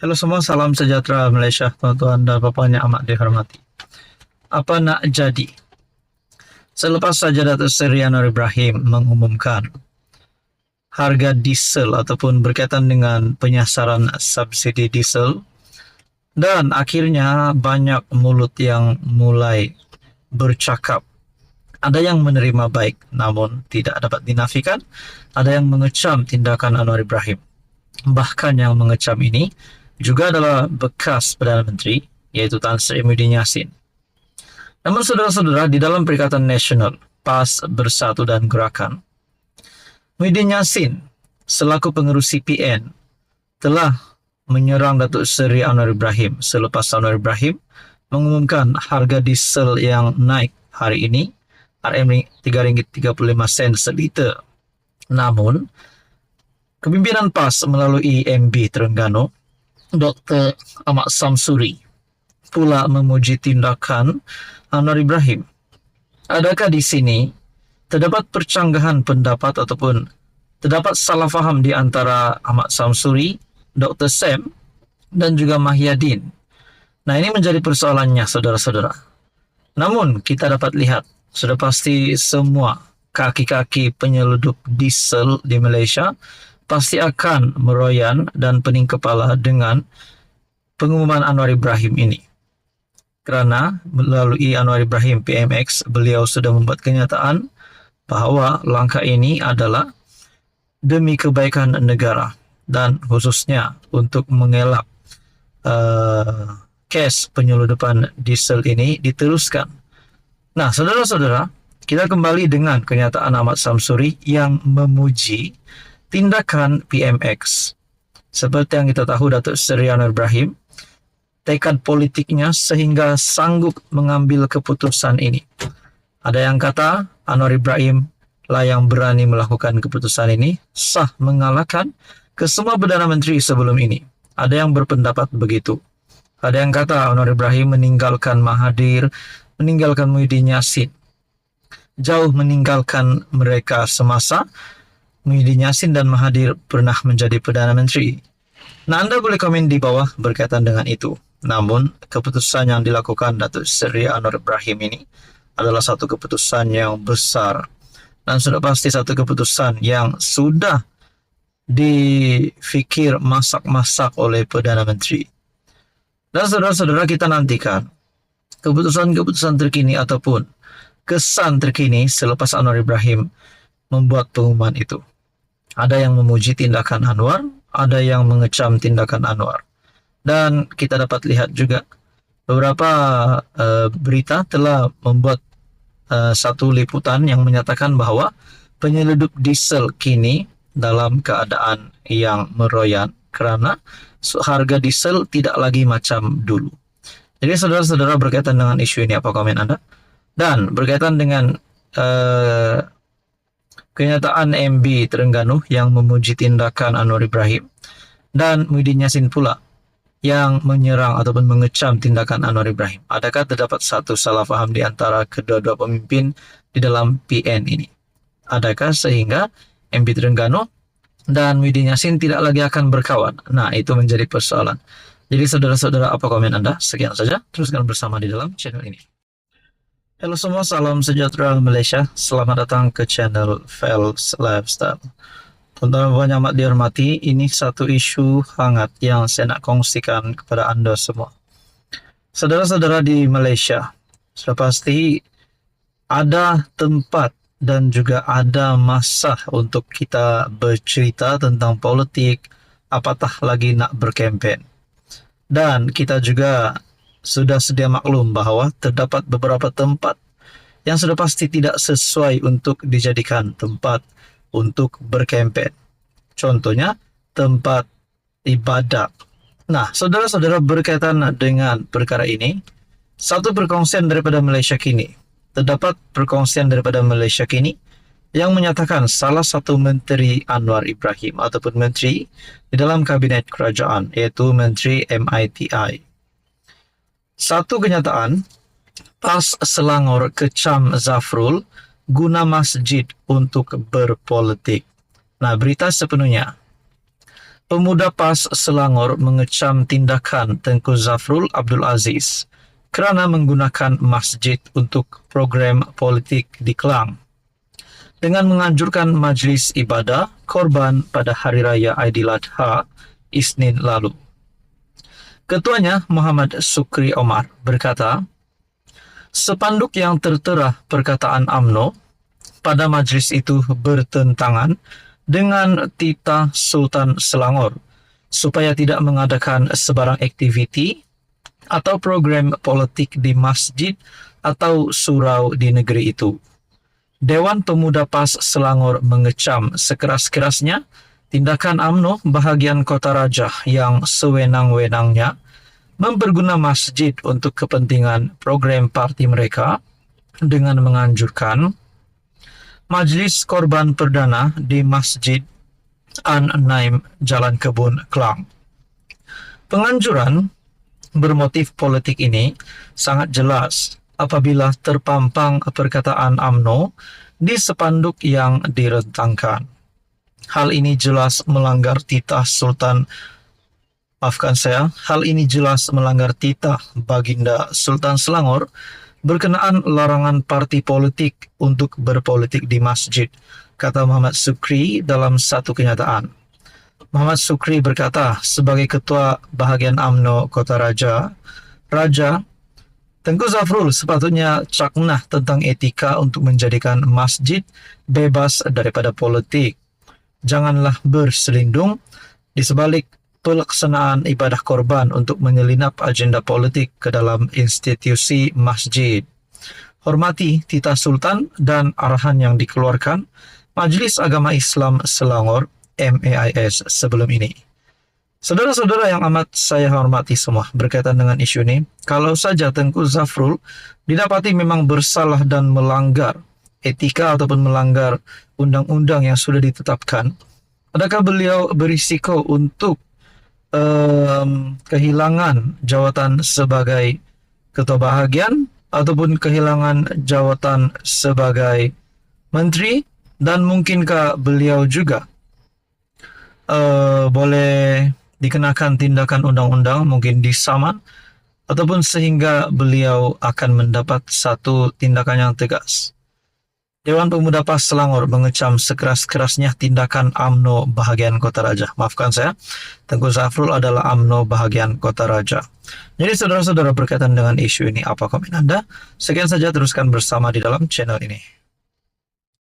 Halo semua, salam sejahtera Malaysia, tuan-tuan dan puan yang amat dihormati. Apa nak jadi? Selepas saja Datuk Seri Anwar Ibrahim mengumumkan harga diesel ataupun berkaitan dengan penyasaran subsidi diesel, dan akhirnya banyak mulut yang mulai bercakap. Ada yang menerima baik namun tidak dapat dinafikan, ada yang mengecam tindakan Anwar Ibrahim. Bahkan yang mengecam ini juga adalah bekas Perdana Menteri, yaitu Tan Sri Muhyiddin Yassin. Namun saudara-saudara, di dalam Perikatan Nasional, PAS, Bersatu dan Gerakan, Muhyiddin Yassin selaku pengerus CPN telah menyerang Datuk Seri Anwar Ibrahim selepas Anwar Ibrahim mengumumkan harga diesel yang naik hari ini RM3.35 seliter. Namun, kepimpinan PAS melalui MB Terengganu, Dr. Ahmad Samsuri, pula memuji tindakan Anwar Ibrahim. Adakah di sini terdapat percanggahan pendapat ataupun terdapat salah faham di antara Ahmad Samsuri, Dr. Sam dan juga Mahyadin? Nah, ini menjadi persoalannya, saudara-saudara. Namun, kita dapat lihat, sudah pasti semua kaki-kaki penyeludup diesel di Malaysia pasti akan meroyan dan pening kepala dengan pengumuman Anwar Ibrahim ini. Kerana melalui Anwar Ibrahim PMX, beliau sudah membuat kenyataan bahawa langkah ini adalah demi kebaikan negara dan khususnya untuk mengelak kes penyeludupan diesel ini diteruskan. Nah, saudara-saudara, kita kembali dengan kenyataan Ahmad Samsuri yang memuji tindakan PMX. Seperti yang kita tahu, Datuk Seri Anwar Ibrahim tekad politiknya sehingga sanggup mengambil keputusan ini. Ada yang kata Anwar Ibrahim lah yang berani melakukan keputusan ini, sah mengalahkan kesemua Perdana Menteri sebelum ini. Ada yang berpendapat begitu. Ada yang kata Anwar Ibrahim meninggalkan Mahathir, meninggalkan Muhyiddin Yassin, jauh meninggalkan mereka semasa Muhyiddin Yassin dan Mahathir pernah menjadi Perdana Menteri. Nah, anda boleh komen di bawah berkaitan dengan itu. Namun, keputusan yang dilakukan Datuk Seri Anwar Ibrahim ini adalah satu keputusan yang besar. Dan sudah pasti satu keputusan yang sudah difikir masak-masak oleh Perdana Menteri. Dan saudara-saudara, kita nantikan keputusan-keputusan terkini ataupun kesan terkini selepas Anwar Ibrahim membuat pengumuman itu. Ada yang memuji tindakan Anwar, ada yang mengecam tindakan Anwar. Dan kita dapat lihat juga beberapa berita telah membuat satu liputan yang menyatakan bahawa penyeludup diesel kini dalam keadaan yang meroyan kerana harga diesel tidak lagi macam dulu. Jadi saudara-saudara, berkaitan dengan isu ini, apa komen anda? Dan berkaitan dengan kenyataan MB Terengganu yang memuji tindakan Anwar Ibrahim dan Muhyiddin Yassin pula yang menyerang ataupun mengecam tindakan Anwar Ibrahim. Adakah terdapat satu salah faham di antara kedua-dua pemimpin di dalam PN ini? Adakah sehingga MB Terengganu dan Muhyiddin Yassin tidak lagi akan berkawan? Nah, itu menjadi persoalan. Jadi saudara-saudara, apa komen anda? Sekian saja, teruskan bersama di dalam channel ini. Halo semua, salam sejahtera Malaysia. Selamat datang ke channel Fels Lifestyle. Tuan-tuan yang amat dihormati, ini satu isu hangat yang saya nak kongsikan kepada anda semua. Saudara-saudara di Malaysia, sudah pasti ada tempat dan juga ada masa untuk kita bercerita tentang politik, apatah lagi nak berkempen. Dan kita juga sudah sedia maklum bahawa terdapat beberapa tempat yang sudah pasti tidak sesuai untuk dijadikan tempat untuk berkempen. Contohnya, tempat ibadat. Nah, saudara-saudara, berkaitan dengan perkara ini, satu perkongsian daripada Malaysia Kini. Terdapat perkongsian daripada Malaysia Kini yang menyatakan salah satu Menteri Anwar Ibrahim ataupun Menteri di dalam Kabinet Kerajaan, iaitu Menteri MITI. Satu kenyataan, PAS Selangor kecam Zafrul guna masjid untuk berpolitik. Nah, berita sepenuhnya. Pemuda PAS Selangor mengecam tindakan Tengku Zafrul Abdul Aziz kerana menggunakan masjid untuk program politik di Klang dengan menganjurkan majlis ibadah korban pada Hari Raya Aidiladha Isnin lalu. Ketuanya Muhammad Sukri Omar berkata, sepanduk yang tertera perkataan UMNO pada majlis itu bertentangan dengan titah Sultan Selangor supaya tidak mengadakan sebarang aktiviti atau program politik di masjid atau surau di negeri itu. Dewan Pemuda PAS Selangor mengecam sekeras-kerasnya tindakan UMNO bahagian Kota Raja yang sewenang-wenangnya memperguna masjid untuk kepentingan program parti mereka dengan menganjurkan Majlis Korban Perdana di Masjid An-Naim Jalan Kebun, Klang. Penganjuran bermotif politik ini sangat jelas apabila terpampang perkataan UMNO di sepanduk yang direntangkan. Hal ini jelas melanggar titah Baginda Sultan Selangor berkenaan larangan parti politik untuk berpolitik di masjid, kata Muhammad Sukri dalam satu kenyataan. Muhammad Sukri berkata, sebagai Ketua Bahagian UMNO Kota Raja, Tengku Zafrul sepatutnya caknah tentang etika untuk menjadikan masjid bebas daripada politik. Janganlah berselindung di sebalik pelaksanaan ibadah korban untuk menyelinap agenda politik ke dalam institusi masjid. Hormati titah Sultan dan arahan yang dikeluarkan Majlis Agama Islam Selangor MAIS sebelum ini. Saudara-saudara yang amat saya hormati semua, berkaitan dengan isu ini, kalau saja Tengku Zafrul didapati memang bersalah dan melanggar etika ataupun melanggar undang-undang yang sudah ditetapkan, adakah beliau berisiko untuk kehilangan jawatan sebagai Ketua Bahagian ataupun kehilangan jawatan sebagai Menteri, dan mungkinkah beliau juga boleh dikenakan tindakan undang-undang, mungkin disaman, ataupun sehingga beliau akan mendapat satu tindakan yang tegas. Dewan Pemuda PAS Selangor mengecam sekeras-kerasnya tindakan UMNO bahagian Kota Raja. Maafkan saya, Tengku Zafrul adalah UMNO bahagian Kota Raja. Jadi saudara-saudara, berkaitan dengan isu ini, apa komen Anda? Sekian saja, teruskan bersama di dalam channel ini.